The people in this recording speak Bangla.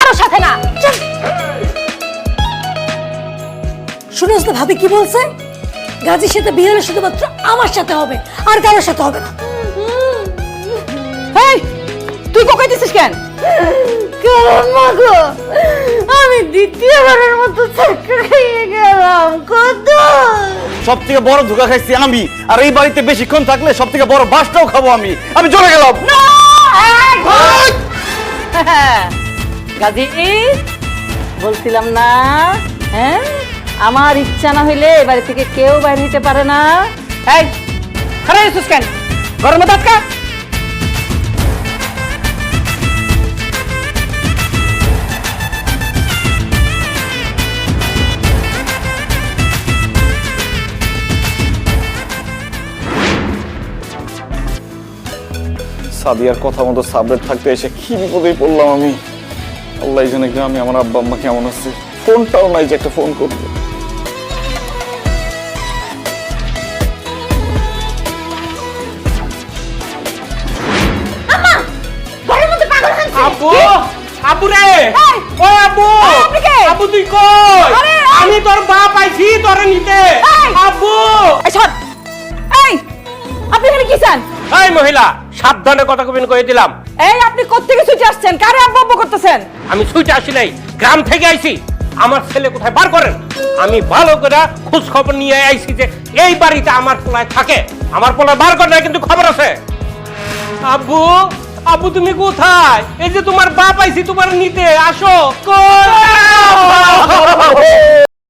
কারো সাথে না। শুনেছ তো ভাবি কি বলছে? গাজীর সাথে বিয়ে হলে শুধুমাত্র আমার সাথে হবে, আর কারোর সাথে হবে না। এই তুই কোকাইতেছিস কেন? কারণ মাগো আমি দ্বিতীয়বারের মতো চাকরি খেয়ে গেলাম। কত সব থেকে বড় ধোকা খাইছি আমি, আর এই বাড়িতে বেশিক্ষণ থাকলে সব থেকে বড় বাসটাও খাবো আমি। আমি চলে গেলাম। গাজী বলছিলাম না, হ্যাঁ আমার ইচ্ছা না হইলে এ বাড়ি থেকে কেউ বাইরে হইতে পারে না। এই খারাপ হইছিস কেন? ঘরের মধ্যে আটকা। সাদিয়ার কথা মতো সাবরেট থাকতে এসে কি বিপদেই পড়লাম আমি। আল্লাহ জানে গ্রামে আমার আব্বা আম্মা কেমন আছে, ফোনটাও নাই যে একটা ফোন করবো। আব্বু, আব্বু রে, ও আব্বু, আব্বু তুই কই? আমি তোর বাপ আইছি তোরে নিতে। আব্বু, এই আপনি এখানে কি চান? এই মহিলা সাবধানে কথা কইবেন কই দিলাম। এই আপনি কোত্থেকে ছুটে আসছেন? কারে আব্বু আব্বু করতেছেন? আমি ছুটে আসি নাই, গ্রাম থেকে আইছি। আমার ছেলে কোথায় বার করেন। আমি ভালো করে খোঁজ খবর নিয়ে আইছি যে এই বাড়িতে আমার পোলায় থাকে। আমার পোলায় বার করে কিন্তু খবর আছে। আব্বু, আব্বু তুমি কোথায়? এই যে তোমার বাপ আইছি তোমার নিতে, আসো। কই?